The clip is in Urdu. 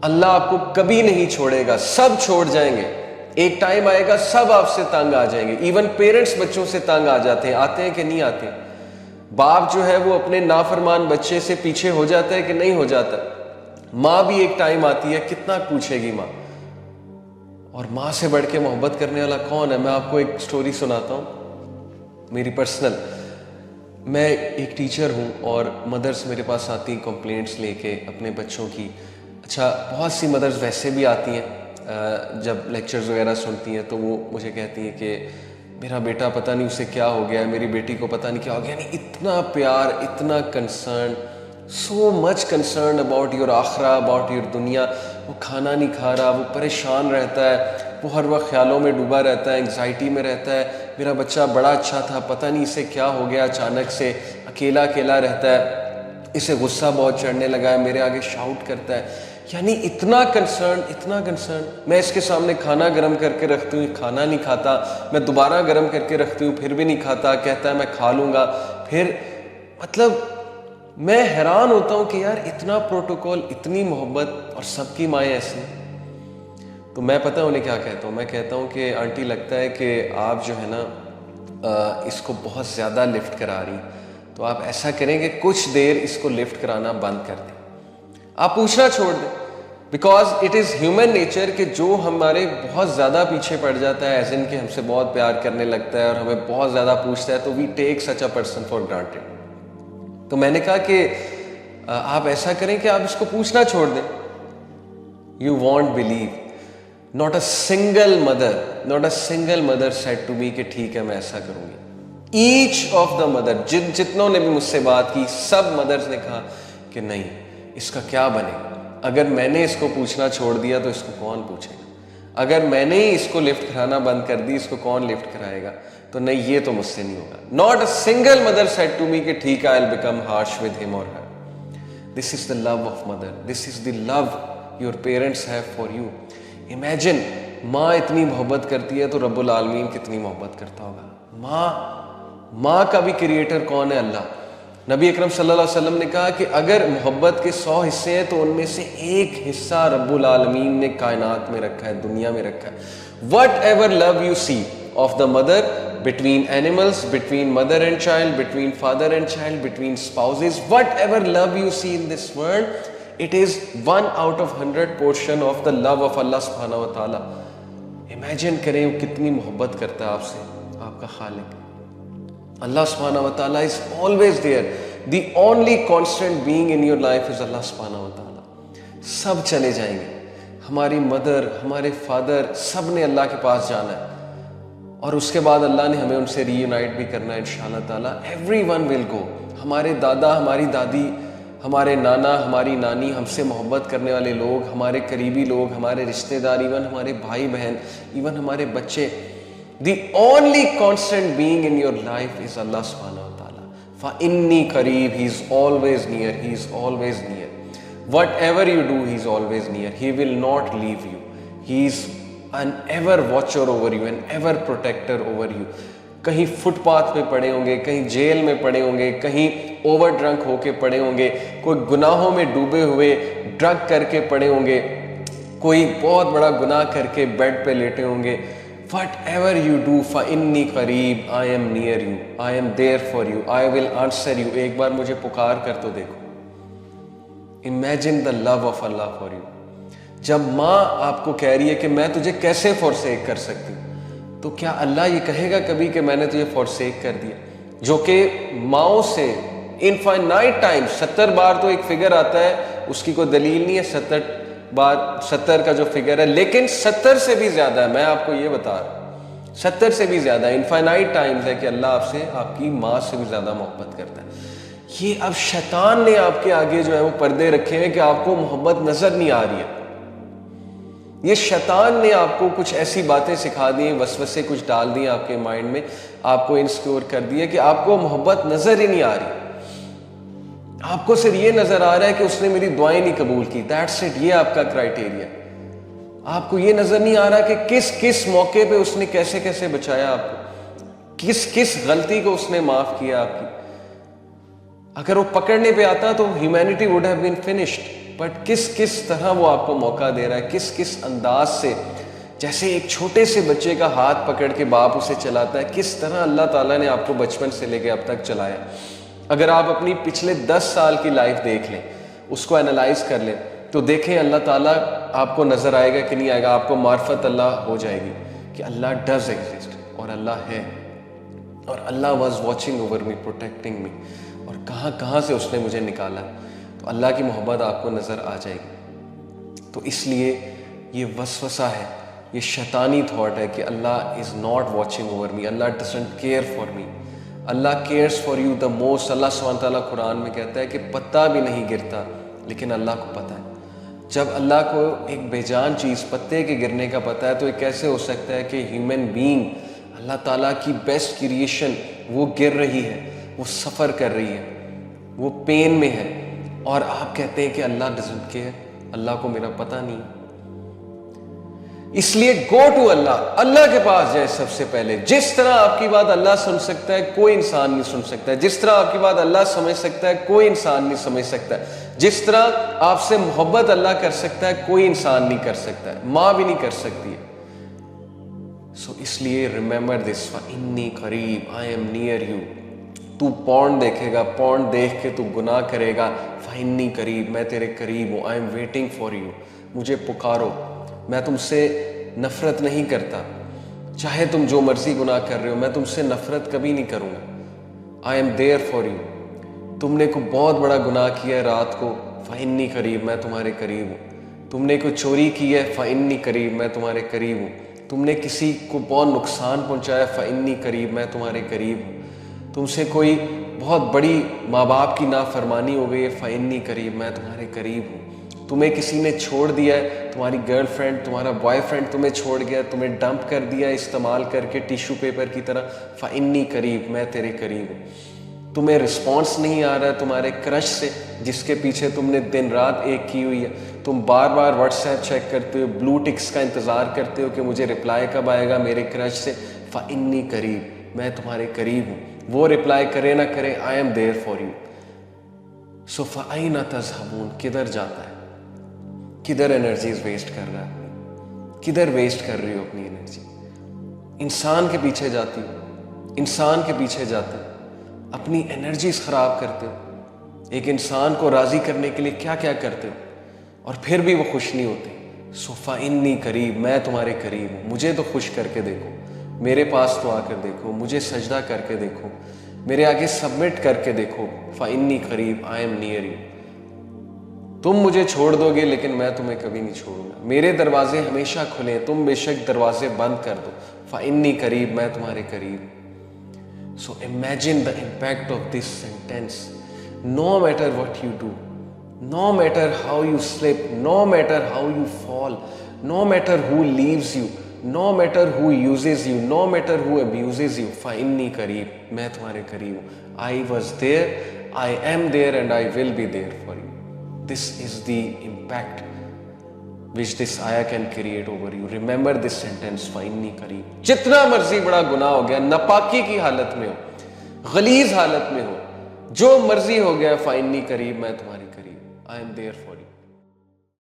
اللہ آپ کو کبھی نہیں چھوڑے گا, سب چھوڑ جائیں گے, ایک ٹائم آئے گا سب آپ سے تنگ آ جائیں گے. ایون پیرنٹس بچوں سے تنگ آ جاتے ہیں, آتے ہیں کہ نہیں آتے؟ باپ جو ہے وہ اپنے نافرمان بچے سے پیچھے ہو جاتا ہے کہ نہیں ہو جاتا؟ ماں بھی ایک ٹائم آتی ہے, کتنا پوچھے گی ماں. اور ماں سے بڑھ کے محبت کرنے والا کون ہے؟ میں آپ کو ایک سٹوری سناتا ہوں میری پرسنل. میں ایک ٹیچر ہوں اور مدرس میرے پاس آتی ہیں کمپلینٹس لے کے اپنے بچوں کی. اچھا, بہت سی مدرس ویسے بھی آتی ہیں جب لیکچرز وغیرہ سنتی ہیں تو وہ مجھے کہتی ہیں کہ میرا بیٹا پتہ نہیں اسے کیا ہو گیا ہے, میری بیٹی کو پتہ نہیں کیا ہو گیا. یعنی اتنا پیار, اتنا concern, so much concern about your آخرہ, اباؤٹ یور دنیا. وہ کھانا نہیں کھا رہا, وہ پریشان رہتا ہے, وہ ہر وقت خیالوں میں ڈوبا رہتا ہے, انگزائٹی میں رہتا ہے. میرا بچہ بڑا اچھا تھا, پتہ نہیں اسے کیا ہو گیا, اچانک سے اکیلا اکیلا رہتا ہے, اسے غصہ بہت چڑھنے لگا ہے, میرے آگے شاؤٹ کرتا ہے. یعنی اتنا کنسرن, اتنا کنسرن. میں اس کے سامنے کھانا گرم کر کے رکھتی ہوں, کھانا نہیں کھاتا. میں دوبارہ گرم کر کے رکھتی ہوں, پھر بھی نہیں کھاتا. کہتا ہے میں کھا لوں گا. پھر مطلب میں حیران ہوتا ہوں کہ یار اتنا پروٹوکول, اتنی محبت, اور سب کی مائیں ایسی. تو میں پتہ انہیں کیا کہتا ہوں؟ میں کہتا ہوں کہ آنٹی لگتا ہے کہ آپ جو ہے نا اس کو بہت زیادہ لفٹ کرا رہی ہیں, تو آپ ایسا کریں کہ کچھ دیر اس کو لفٹ کرانا بند کر دیں, آپ پوچھنا چھوڑ دیں. Because it is human nature کہ جو ہمارے بہت زیادہ پیچھے پڑ جاتا ہے, ایز ان کہ ہم سے بہت پیار کرنے لگتا ہے اور ہمیں بہت زیادہ پوچھتا ہے, تو وی ٹیک سچ اے پرسن فار گرانٹیڈ. تو میں نے کہا کہ آپ ایسا کریں کہ آپ اس کو پوچھنا چھوڑ دیں. You want blue, not a single mother said to me کہ ٹھیک ہے میں ایسا کروں گی. Each of the mother, جتنوں نے بھی مجھ سے بات کی, سب مدرز نے کہا کہ نہیں, اس کا کیا بنے گا؟ اگر میں نے اس کو پوچھنا چھوڑ دیا تو اس کو کون پوچھے گا؟ اگر میں نے ہی اس کو لفٹ کرانا بند کر دی, اس کو کون لفٹ کرائے گا؟ تو نہیں, یہ تو مجھ سے نہیں ہوگا. Not a single mother said to me کہ ٹھیک ہے I'll become harsh with him or her. This is the love of mother. This is the love your parents have for you. Imagine, ماں اتنی محبت کرتی ہے تو رب العالمین کتنی محبت کرتا ہوگا. ماں کا بھی کریٹر کون ہے؟ اللہ. نبی اکرم صلی اللہ علیہ وسلم نے کہا کہ اگر محبت کے 100 حصے ہیں تو ان میں سے ایک حصہ رب العالمین نے کائنات میں رکھا ہے, دنیا میں رکھا ہے. Whatever love you see of the mother, between animals, between mother and child, between father and child, between spouses, whatever love you see in this world, it is 1 out of 100 portion of the love of Allah subhanahu wa ta'ala. Imagine کریں وہ کتنی محبت کرتا ہے آپ سے, آپ کا خالق. Allah subhanahu wa ta'ala is always there. The only constant being in your life is Allah subhanahu wa ta'ala. سب چلے جائیں گے, ہماری مدر, ہمارے فادر, سب نے اللہ کے پاس جانا ہے, اور اس کے بعد اللہ نے ہمیں ان سے ری یونائٹ بھی کرنا ہے انشاءاللہ تعالی. Everyone will go. ہمارے دادا, ہماری دادی, ہمارے نانا, ہماری نانی, ہم سے محبت کرنے والے لوگ, ہمارے قریبی لوگ, ہمارے رشتہ دار, ایون ہمارے بھائی بہن, ایون ہمارے بچے. The only constant being in your life is Allah subhanahu wa ta'ala. فَإِنِّي قَرِيب, He is always near, He is always near. Whatever you do, He is always near. He will not leave you. He is an ever watcher over you, an ever protector over you. کہیں فٹ پاتھ پہ پڑے ہوں گے, کہیں جیل میں پڑے ہوں گے, کہیں اوور ڈرنک ہو کے پڑے ہوں گے, کوئی گناہوں میں ڈوبے ہوئے ڈرگ کر کے پڑے ہوں گے, کوئی بہت بڑا گناہ کر کے بیڈ پہ لیٹے ہوں گے. Whatever you do, فَإِنِّي قَرِيب, I am near you, I am there for you, I will answer you. ایک بار مجھے پکار کر تو دیکھو. Imagine the love of Allah for you. جب ماں آپ کو کہہ رہی ہے کہ میں تجھے کیسے forsake کر سکتی ہوں, تو کیا اللہ یہ کہے گا کبھی کہ میں نے تجھے forsake کر دیا؟ جو کہ ماؤں سے infinite times, 70 بار تو ایک فگر آتا ہے, اس کی کوئی دلیل نہیں ہے 70 کا جو فگر ہے, لیکن 70 سے بھی زیادہ ہے. میں آپ کو یہ بتا رہا ہوں 70 سے بھی زیادہ انفائنائٹ ٹائمز ہے کہ اللہ آپ سے, آپ کی ماں سے بھی زیادہ محبت کرتا ہے. یہ اب شیطان نے آپ کے آگے جو ہے وہ پردے رکھے ہیں کہ آپ کو محبت نظر نہیں آ رہی ہے. یہ شیطان نے آپ کو کچھ ایسی باتیں سکھا دی ہیں, وسوسے کچھ ڈال دیے آپ کے مائنڈ میں, آپ کو انسیکیور کر دیے کہ آپ کو محبت نظر ہی نہیں آ رہی. آپ کو صرف یہ نظر آ رہا ہے کہ اس نے میری دعائیں نہیں قبول کی. دیٹس اٹ, یہ آپ کا کرائٹیریا. آپ کو یہ نظر نہیں آ رہا کہ کس کس موقع پہ اس نے کیسے کیسے بچایا آپ کو, کس کس غلطی کو اس نے معاف کیا آپ کی. اگر وہ پکڑنے پہ آتا تو humanity would have been finished. But کس طرح وہ آپ کو موقع دے رہا ہے, کس انداز سے, جیسے ایک چھوٹے سے بچے کا ہاتھ پکڑ کے باپ اسے چلاتا ہے, کس طرح اللہ تعالیٰ نے آپ کو بچپن سے لے کے اب تک چلایا. اگر آپ اپنی پچھلے 10 سال کی لائف دیکھ لیں, اس کو انالائز کر لیں, تو دیکھیں اللہ تعالیٰ آپ کو نظر آئے گا کہ نہیں آئے گا. آپ کو معرفت اللہ ہو جائے گی کہ اللہ ڈز ایگزسٹ, اور اللہ ہے, اور Allah was watching over me, protecting me, اور کہاں سے اس نے مجھے نکالا. تو اللہ کی محبت آپ کو نظر آ جائے گی. تو اس لیے یہ وسوسہ ہے, یہ شیطانی تھاٹ ہے کہ Allah is not watching over me, Allah doesn't care for me. Allah cares for you the most. اللہ سبحانہ تعالیٰ قرآن میں کہتا ہے کہ پتا بھی نہیں گرتا لیکن اللہ کو پتہ ہے. جب اللہ کو ایک بے جان چیز پتے کے گرنے کا پتہ ہے, تو یہ کیسے ہو سکتا ہے کہ ہیومن بینگ, اللہ تعالیٰ کی بیسٹ کریشن, وہ گر رہی ہے, وہ سفر کر رہی ہے, وہ پین میں ہے, اور آپ کہتے ہیں کہ اللہ ڈزنٹ کیئر, اللہ کو میرا پتہ نہیں. اس لیے گو ٹو اللہ, اللہ کے پاس جائے سب سے پہلے. جس طرح آپ کی بات اللہ سن سکتا ہے کوئی انسان نہیں سن سکتا ہے, جس طرح آپ کی بات اللہ سمجھ سکتا ہے کوئی انسان نہیں سمجھ سکتا ہے, جس طرح آپ سے محبت اللہ کر سکتا ہے کوئی انسان نہیں کر سکتا ہے, ماں بھی نہیں کر سکتی ہے. سو اس لیے ریممبر دس, فإنی قریب, آئی ایم نیئر یو. تو پورن دیکھے گا, پورن دیکھ کے تو گناہ کرے گا, فإنی قریب, میں تیرے قریب ہوں, I am waiting for you, مجھے پکارو, میں تم سے نفرت نہیں کرتا, چاہے تم جو مرضی گناہ کر رہے ہو, میں تم سے نفرت کبھی نہیں کروں گا. I am there for you. تم نے کوئی بہت بڑا گناہ کیا ہے رات کو, فإنی قریب, میں تمہارے قریب ہوں. تم نے کوئی چوری کی ہے, فإنی قریب, میں تمہارے قریب ہوں. تم نے کسی کو بہت نقصان پہنچایا, فإنی قریب, میں تمہارے قریب ہوں. تم سے کوئی بہت بڑی ماں باپ کی نافرمانی ہو گئی ہے, فإنی قریب, میں تمہارے قریب ہوں. تمہیں کسی نے چھوڑ دیا ہے, تمہاری گرل فرینڈ, تمہارا بوائے فرینڈ تمہیں چھوڑ گیا, تمہیں ڈمپ کر دیا استعمال کر کے ٹیشو پیپر کی طرح, فإنی قریب, میں تیرے قریب ہوں. تمہیں رسپانس نہیں آ رہا ہے تمہارے کرش سے, جس کے پیچھے تم نے دن رات ایک کی ہوئی ہے, تم بار بار واٹس ایپ چیک کرتے ہو, بلو ٹکس کا انتظار کرتے ہو کہ مجھے رپلائی کب آئے گا میرے کرش سے, فإنی قریب, میں تمہارے قریب ہوں. وہ رپلائی کرے نہ کرے, I am there for you. So فأین تذہبون, کدھر جاتا ہے, کدھر انرجیز ویسٹ کر رہا ہے, کدھر ویسٹ کر رہی ہو اپنی انرجی. انسان کے پیچھے جاتی ہو, انسان کے پیچھے جاتے ہو, اپنی انرجیز خراب کرتے ہو. ایک انسان کو راضی کرنے کے لیے کیا کیا کرتے ہو, اور پھر بھی وہ خوش نہیں ہوتے. سو فإنی قریب, میں تمہارے قریب ہوں, مجھے تو خوش کر کے دیکھو, میرے پاس تو آ کر دیکھو, مجھے سجدہ کر کے دیکھو, میرے آگے سبمٹ کر کے دیکھو, فإنی قریب, آئی ایم نیئر یو. تم مجھے چھوڑ دو گے لیکن میں تمہیں کبھی نہیں چھوڑوں گا, میرے دروازے ہمیشہ کھلے ہیں, تم بے شک دروازے بند کر دو, فإنی قریب, میں تمہارے قریب. So imagine the impact of this sentence. No matter what you do, no matter how you slip, no matter how you fall, no matter who leaves you, no matter who uses you, no matter who abuses you, فإنی قریب, میں تمہارے قریب ہوں. I was there, I am there, and I will be there for you. This is the impact which this ayah can create over you. Remember this sentence, فإنی قریب. جتنا مرضی بڑا گناہ ہو گیا, ناپاکی کی حالت میں ہو, غلیظ حالت میں ہو, جو مرضی ہو گیا, فإنی قریب, میں تمہاری قریب, I am there for you.